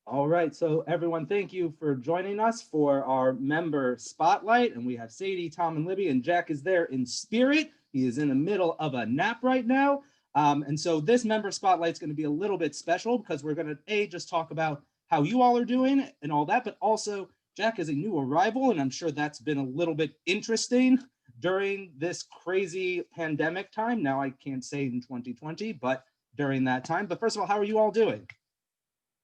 All right, so everyone, thank you for joining us for our member spotlight. And we have Sadie, Tom, and Libby, and Jack is there in spirit. He is in the middle of a nap right now. And so this member spotlight is going to be a little bit special because we're going to just talk about how you all are doing and all that, but also Jack is a new arrival, and I'm sure that's been a little bit interesting during this crazy pandemic time. Now I can't say in 2020, but during that time. But first of all, how are you all doing?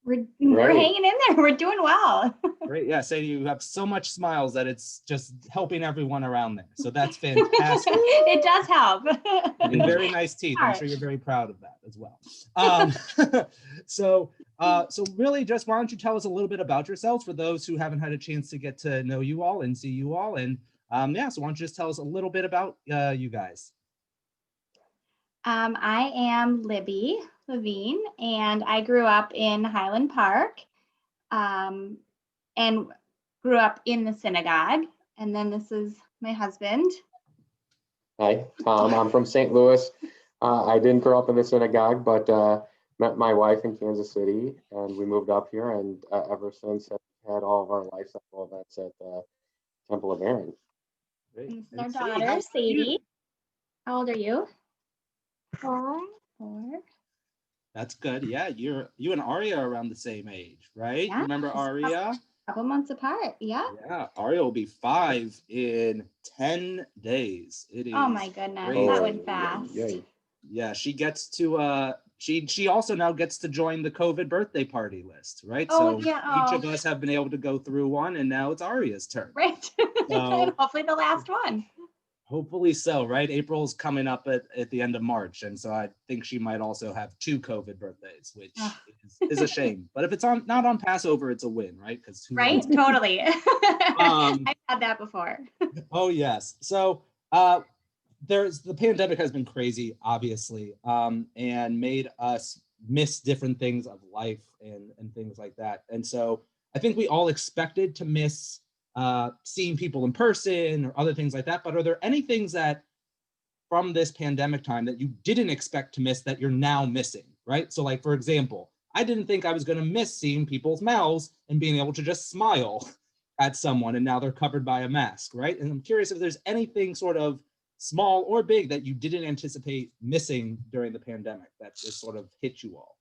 We're hanging in there. We're doing well. Great. Yeah, Sadie, you have so much smiles that it's just helping everyone around there. So that's fantastic. It does help. And very nice teeth. I'm sure you're very proud of that as well. So really just why don't you tell us a little bit about yourselves for those who haven't had a chance to get to know you all and see you all. And yeah, so why don't you just tell us a little bit about you guys? I am Libby Levine, and I grew up in Highland Park and grew up in the synagogue. And then this is my husband. Hi, Tom. I'm from St. Louis. I didn't grow up in the synagogue, but met my wife in Kansas City, and we moved up here. And ever since, have had all of our lifestyle events at Temple of Aaron. Great. This is our daughter, Sadie. How old are you? 4. That's good. Yeah, you and Aria are around the same age, right? Yeah. Remember Aria? A couple months apart. Yeah. Yeah, Aria will be 5 in 10 days. It is. Oh my goodness, crazy. That went fast. Yeah, she gets to she also now gets to join the COVID birthday party list, right? Oh, so yeah. Each of us have been able to go through one, and now it's Aria's turn. Right. So, hopefully the last one. Hopefully so, right? April's coming up at the end of March, and so I think she might also have 2 COVID birthdays, which is a shame. But if it's not on Passover, it's a win, right? Because right, totally. I've had that before. Oh yes. So the pandemic has been crazy, obviously, and made us miss different things of life and things like that. And so I think we all expected to miss seeing people in person or other things like that. But are there any things that from this pandemic time that you didn't expect to miss that you're now missing, right? So like, for example, I didn't think I was going to miss seeing people's mouths and being able to just smile at someone, and now they're covered by a mask, right? And I'm curious if there's anything sort of small or big that you didn't anticipate missing during the pandemic that just sort of hit you all.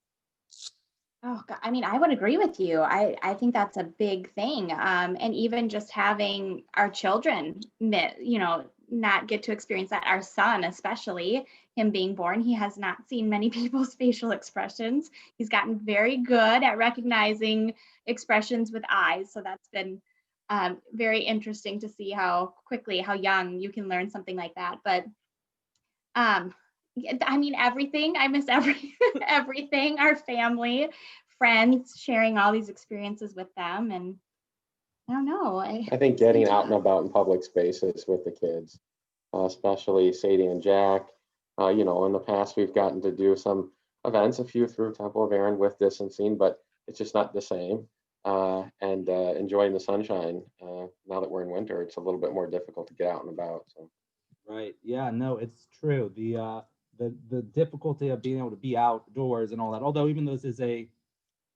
Oh, God. I mean, I would agree with you. I think that's a big thing. And even just having our children, not get to experience that. Our son, especially him being born, he has not seen many people's facial expressions. He's gotten very good at recognizing expressions with eyes. So that's been very interesting to see how young you can learn something like that. But I mean, everything. I miss everything. Our family, friends, sharing all these experiences with them, and I don't know. I think getting out and about in public spaces with the kids, especially Sadie and Jack. In the past we've gotten to do some events, a few through Temple of Aaron with distancing, but it's just not the same. And enjoying the sunshine. Now that we're in winter, it's a little bit more difficult to get out and about. So. Right. Yeah. No, it's true. The difficulty of being able to be outdoors and all that. Although even though this is a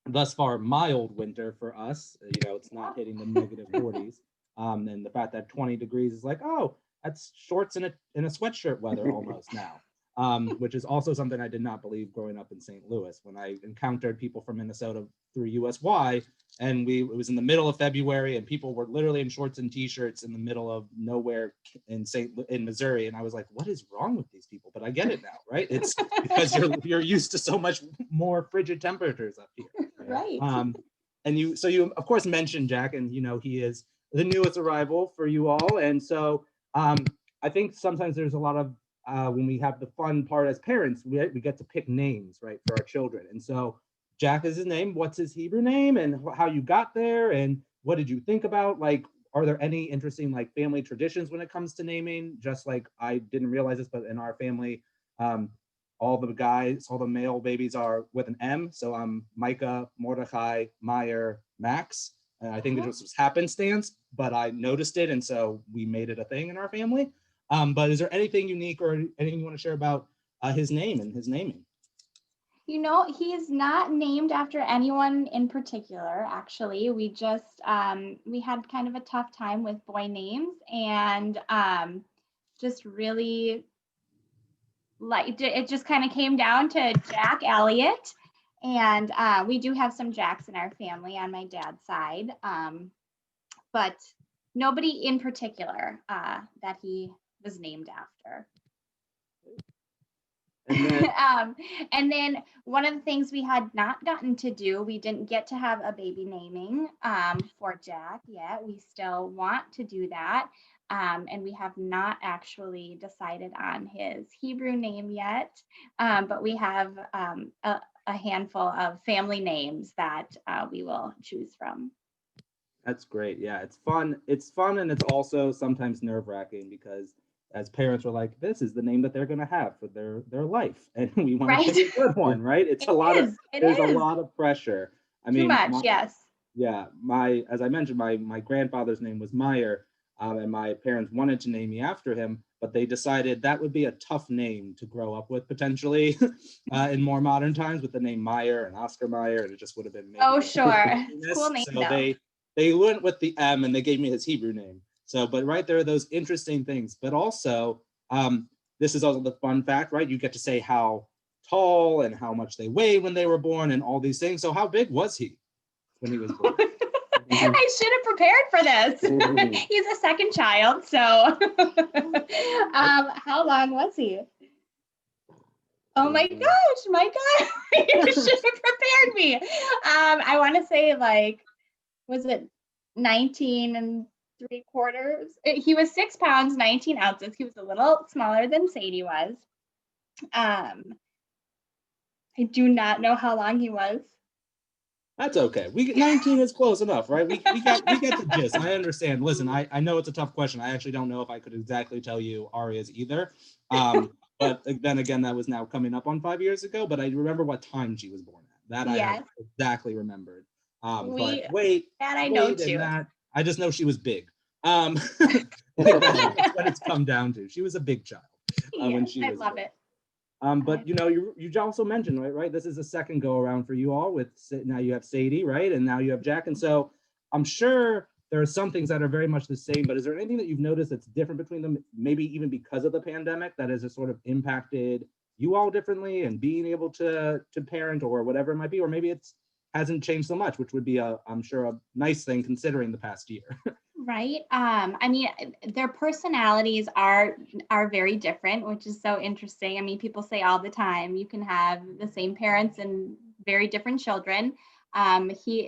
thus far mild winter for us, it's not hitting the negative 40s. And the fact that 20 degrees is like, oh, that's shorts in a sweatshirt weather almost now. Which is also something I did not believe growing up in St. Louis when I encountered people from Minnesota through USY, and it was in the middle of February and people were literally in shorts and t-shirts in the middle of nowhere in Missouri, and I was like, what is wrong with these people? But I get it now, right? It's because you're used to so much more frigid temperatures up here. Right. And you of course mentioned Jack, and he is the newest arrival for you all, and so I think sometimes there's a lot of when we have the fun part as parents, we get to pick names, right, for our children. And so Jack is his name. What's his Hebrew name, and how you got there, and what did you think about? Like, are there any interesting like family traditions when it comes to naming? Just like, I didn't realize this, but in our family, all the male babies are with an M. So I'm Micah, Mordechai, Meyer, Max. And I think it just was happenstance, but I noticed it, and so we made it a thing in our family. But is there anything unique or anything you want to share about his name and his naming? He's not named after anyone in particular, actually. We just we had kind of a tough time with boy names, and just really like it just kind of came down to Jack Elliott. And we do have some Jacks in our family on my dad's side, but nobody in particular that he was named after. And then, And then one of the things we had not gotten to do, we didn't get to have a baby naming for Jack yet. We still want to do that. And we have not actually decided on his Hebrew name yet. But we have a handful of family names that we will choose from. that's great. Yeah, it's fun. It's fun, and it's also sometimes nerve-wracking because as parents, we're like, this is the name that they're going to have for their life, and we want Right. to pick a good one, right? It's a lot of there's a lot of pressure. I Too mean, much, yes. yeah, as I mentioned, my grandfather's name was Meyer, and my parents wanted to name me after him, but they decided that would be a tough name to grow up with potentially in more modern times with the name Meyer and Oscar Meyer, and it just would have been maybe Oh, sure. It's a cool name, so though. they went with the M and they gave me his Hebrew name. So, but right there are those interesting things. But also, this is also the fun fact, right? You get to say how tall and how much they weighed when they were born and all these things. So, how big was he when he was born? I should have prepared for this. He's a second child, so how long was he? Oh my gosh, you should have prepared me. I want to say was it 19 and 3/4? He was 6 pounds, 19 ounces. He was a little smaller than Sadie was. I do not know how long he was. That's okay. 19 is close enough, right? We get the gist. I understand. Listen, I know it's a tough question. I actually don't know if I could exactly tell you Aria's either. But then again, that was now coming up on 5 years ago. But I remember what time she was born at. That I have exactly remembered. But wait, that I know too. That I just know she was big. That's what it's come down to. She was a big child when she was. I love it. But you also mentioned, right? This is a second go around for you all with now you have Sadie, right? And now you have Jack. And so I'm sure there are some things that are very much the same, but is there anything that you've noticed that's different between them, maybe even because of the pandemic that has sort of impacted you all differently and being able to parent or whatever it might be, or maybe it's hasn't changed so much, which would be I'm sure a nice thing considering the past year. Right. I mean, their personalities are very different, which is so interesting. I mean, people say all the time you can have the same parents and very different children. He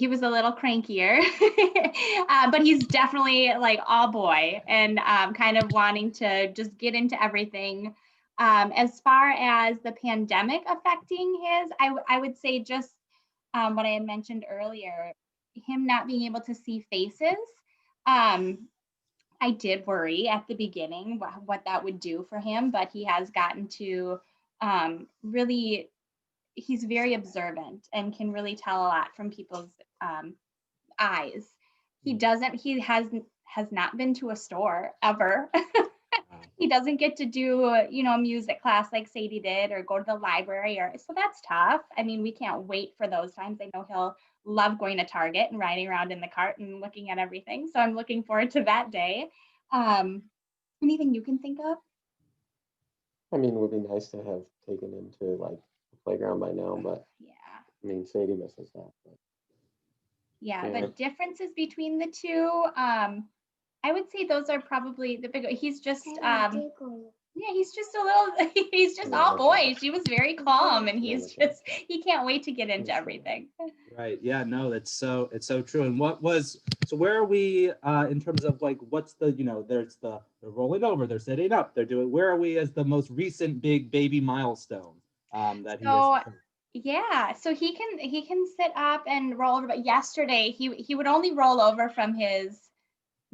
was a little crankier, but he's definitely like all boy and kind of wanting to just get into everything. As far as the pandemic affecting his, I would say just what I had mentioned earlier, him not being able to see faces. I did worry at the beginning what that would do for him, but he has gotten to really, he's very observant and can really tell a lot from people's eyes. He has not been to a store ever. He doesn't get to do, a music class like Sadie did or go to the library so that's tough. I mean, we can't wait for those times. I know he'll love going to Target and riding around in the cart and looking at everything. So I'm looking forward to that day. Anything you can think of? I mean, it would be nice to have taken him to like the playground by now, but yeah. I mean, Sadie misses that. But, the differences between the two, I would say those are probably the big. He's just he's just a little. He's just all boy. She was very calm, and he can't wait to get into everything. Right. Yeah. No. It's so true. And where are we in terms of like what's the there's they're rolling over, they're sitting up, they're doing. Where are we as the most recent big baby milestone that he is? Yeah, so he can sit up and roll over, but yesterday he would only roll over from his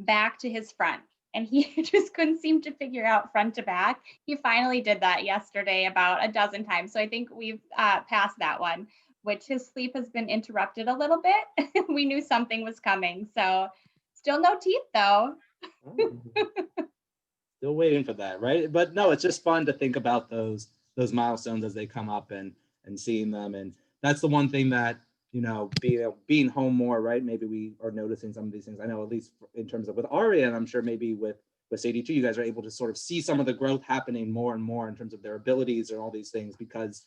back to his front, and he just couldn't seem to figure out front to back. He finally did that yesterday about a dozen times, so I think we've passed that one, which his sleep has been interrupted a little bit. We knew something was coming, so still no teeth though. Still waiting for that, right? But no, it's just fun to think about those milestones as they come up and seeing them. And that's the one thing that, being home more, right? Maybe we are noticing some of these things. I know, at least in terms of with Aria, and I'm sure maybe with Sadie too, you guys are able to sort of see some of the growth happening more and more in terms of their abilities and all these things, because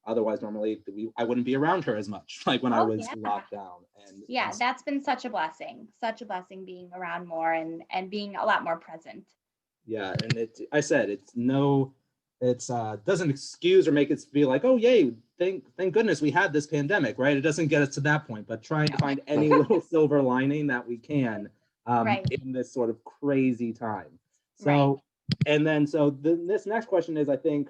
otherwise normally I wouldn't be around her as much, like when I was locked down. And that's been such a blessing being around more and being a lot more present. Yeah, and doesn't excuse or make it be like, oh yay, thank goodness we had this pandemic, right? It doesn't get us to that point, but trying to find any little silver lining that we can in this sort of crazy time. So, and then this next question is, I think,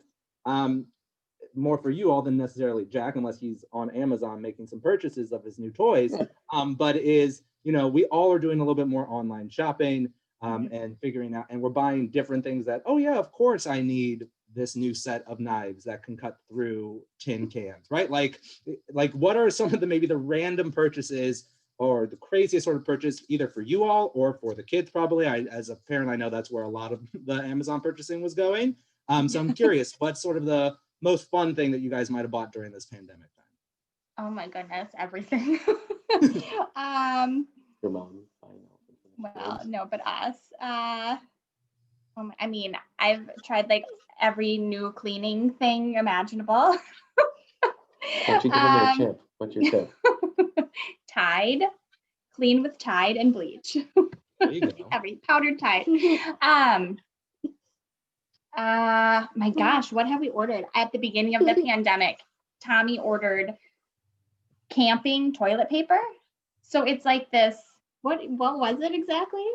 more for you all than necessarily Jack, unless he's on Amazon making some purchases of his new toys. But is, we all are doing a little bit more online shopping. And figuring out, and we're buying different things that, oh yeah, of course I need this new set of knives that can cut through tin cans, right? Like what are some of maybe the random purchases or the craziest sort of purchase, either for you all or for the kids? Probably, as a parent, I know that's where a lot of the Amazon purchasing was going. So I'm curious, what's sort of the most fun thing that you guys might have bought during this pandemic time? Oh my goodness, everything. Your mom, I know. Well, no, but us. I mean, I've tried like every new cleaning thing imaginable. Why don't you give them a tip? What's your tip? Tide, clean with Tide and bleach. There you go. Every powdered Tide. My gosh, what have we ordered at the beginning of the pandemic? Tommy ordered camping toilet paper. So it's like this. What was it exactly?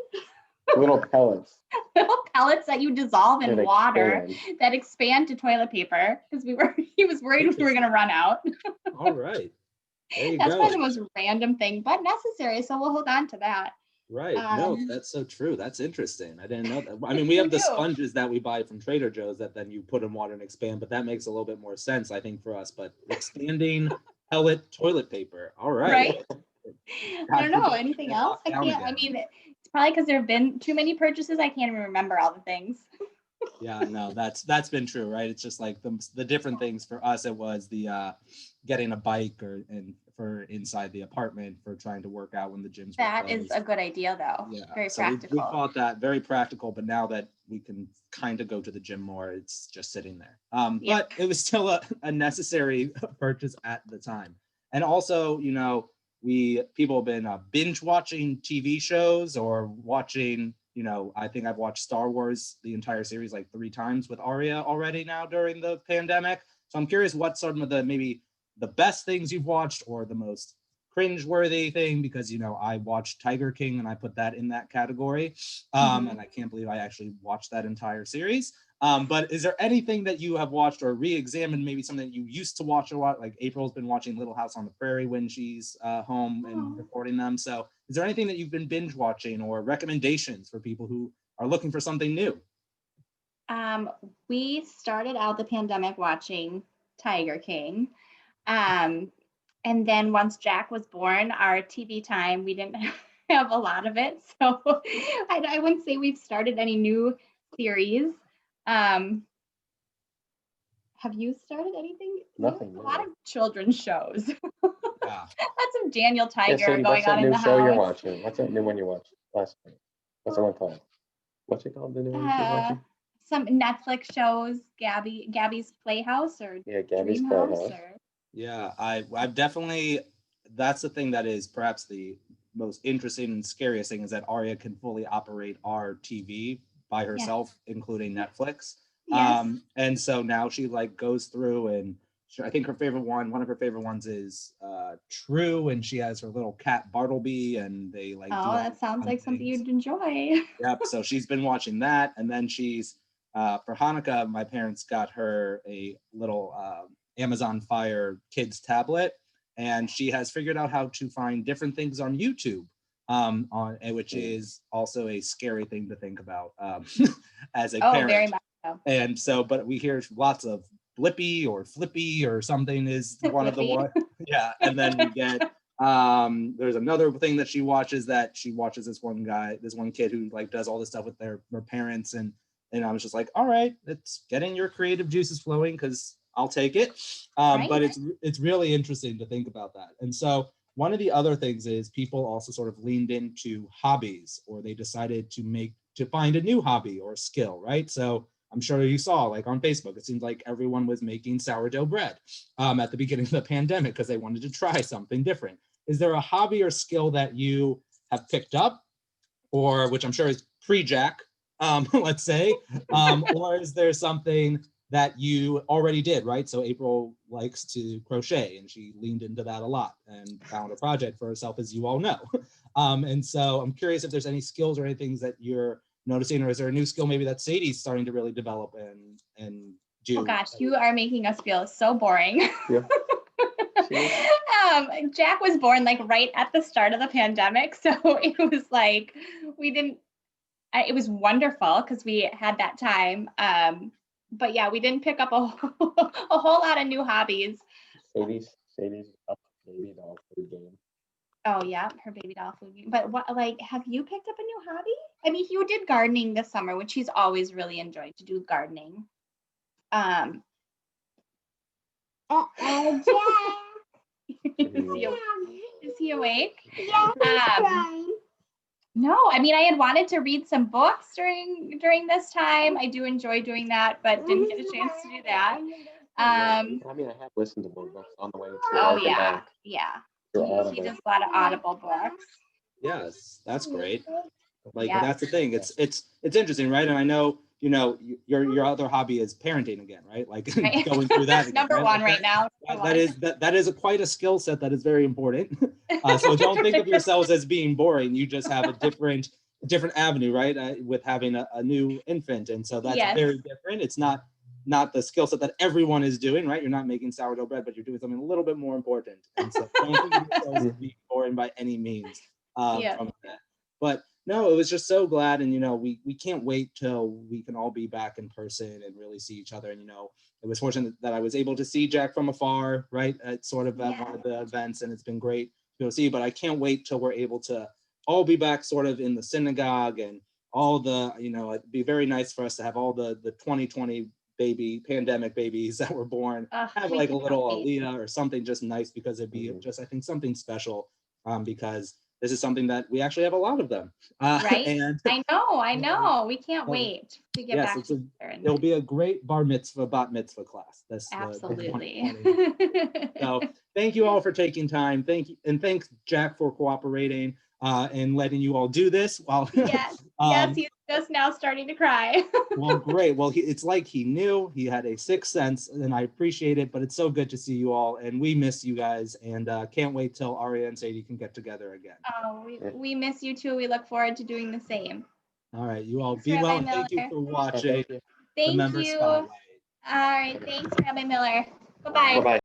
Little pellets. Little pellets that you dissolve in water that expand to toilet paper, because he was worried we were gonna run out. All right. There you That's go. probably the most random thing, but necessary. So we'll hold on to that. Right. No, that's so true. That's interesting. I didn't know that. I mean, we have the sponges that we buy from Trader Joe's that then you put in water and expand, but that makes a little bit more sense, I think, for us. But expanding pellet toilet paper. All right. I don't know. Anything else? I can't. I mean, it's probably because there have been too many purchases. I can't even remember all the things. Yeah, no, that's been true, right? It's just like the different things for us. It was the getting a bike for inside the apartment for trying to work out when the gyms. That is a good idea, though. Yeah, very practical. We thought that very practical, but now that we can kind of go to the gym more, it's just sitting there. But it was still a necessary purchase at the time, and also, people have been binge watching TV shows or watching, I think I've watched Star Wars, the entire series, like 3 times with Aria already now during the pandemic. So I'm curious what some of maybe the best things you've watched or the most cringe-worthy thing, because, I watched Tiger King and I put that in that category. And I can't believe I actually watched that entire series. But is there anything that you have watched or re-examined, maybe something that you used to watch a lot? Like April's been watching Little House on the Prairie when she's home and recording them. So is there anything that you've been binge watching or recommendations for people who are looking for something new? We started out the pandemic watching Tiger King. And then once Jack was born, our TV time, we didn't have a lot of it. So I wouldn't say we've started any new series. Have you started anything? Nothing. A lot of children's shows. Yeah. Lots of Daniel Tiger going on in the house. What's that new show you're watching? What's that new one you watched last night? What's the one called? What's it called? The new one you're watching? Some Netflix shows, Gabby's Playhouse or Gabby's Playhouse. Yeah, I've definitely, that's the thing that is perhaps the most interesting and scariest thing, is that Aria can fully operate our TV by herself, including Netflix. Yes. And so now she goes through, and I think one of her favorite ones is True, and she has her little cat Bartleby, and they do that sounds like something you'd enjoy. Yep. So she's been watching that, and then she's for Hanukkah, my parents got her a little Amazon Fire kids tablet, and she has figured out how to find different things on YouTube. Which is also a scary thing to think about as a parent. Very much so. And so, but we hear lots of Blippy or Flippy or something is one of the one. Yeah, and then we get there's another thing that she watches this one kid who does all this stuff with their parents, and And I was just like, all right, it's getting your creative juices flowing because I'll take it. Right. But it's really interesting to think about that. And so one of the other things is people also sort of leaned into hobbies, or they decided to find a new hobby or skill, right? So I'm sure you saw, like on Facebook, it seemed like everyone was making sourdough bread at the beginning of the pandemic because they wanted to try something different. Is there a hobby or skill that you have picked up, or which I'm sure is pre-Jack, let's say, or is there something that you already did, right? So April likes to crochet, and she leaned into that a lot and found a project for herself, as you all know. And so I'm curious if there's any skills or any things that you're noticing, or is there a new skill maybe that Sadie's starting to really develop and do? Oh gosh, you are making us feel so boring. Yeah. Jack was born like right at the start of the pandemic, so it was like it was wonderful because we had that time. But yeah, we didn't pick up a whole lot of new hobbies. Sadie's up baby doll food game. Oh yeah, her baby doll food game. But what, like, have you picked up a new hobby? I mean, you did gardening this summer, which she's always really enjoyed to do gardening. Jack. Is he awake? No, I mean, I had wanted to read some books during this time. I do enjoy doing that, but didn't get a chance to do that. I mean, I have listened to books on the way to Oh work and yeah, back. yeah. Through She does a lot of Audible books. Yes, that's great. Like Yeah. that's the thing. It's interesting, right? And I know, your other hobby is parenting again, right? Like Right. going through that again, Number right? one Like right now. that is quite a skill set that is very important. So don't think of yourselves as being boring. You just have a different avenue, right? With having a new infant, and so that's Yes. very different. It's not the skill set that everyone is doing, right? You're not making sourdough bread, but you're doing something a little bit more important. And so don't think of yourselves as being boring by any means Yeah. from that. But no, it was just so glad, and we can't wait till we can all be back in person and really see each other. And it was fortunate that I was able to see Jack from afar, right? At one of the events, and it's been great to go see. But I can't wait till we're able to all be back, sort of in the synagogue, and all the it'd be very nice for us to have all the 2020 pandemic babies that were born have like a little Aliyah or something just nice, because it'd be just, I think, something special, because this is something that we actually have a lot of them. Right. And I know. We can't wait to get back together. It'll be a great bat mitzvah class. That's absolutely. So thank you all for taking time. Thanks Jack for cooperating and letting you all do this while yes, he's just now starting to cry. Well, great. Well, it's like he knew, he had a sixth sense, and I appreciate it. But it's so good to see you all, and we miss you guys, and can't wait till Aria and Sadie can get together again. Oh, we miss you too. We look forward to doing the same. All right, you all be well, and thank you for watching. Thank you. Spotlight. All right, thanks, Rabbi Miller. Bye-bye. Bye-bye.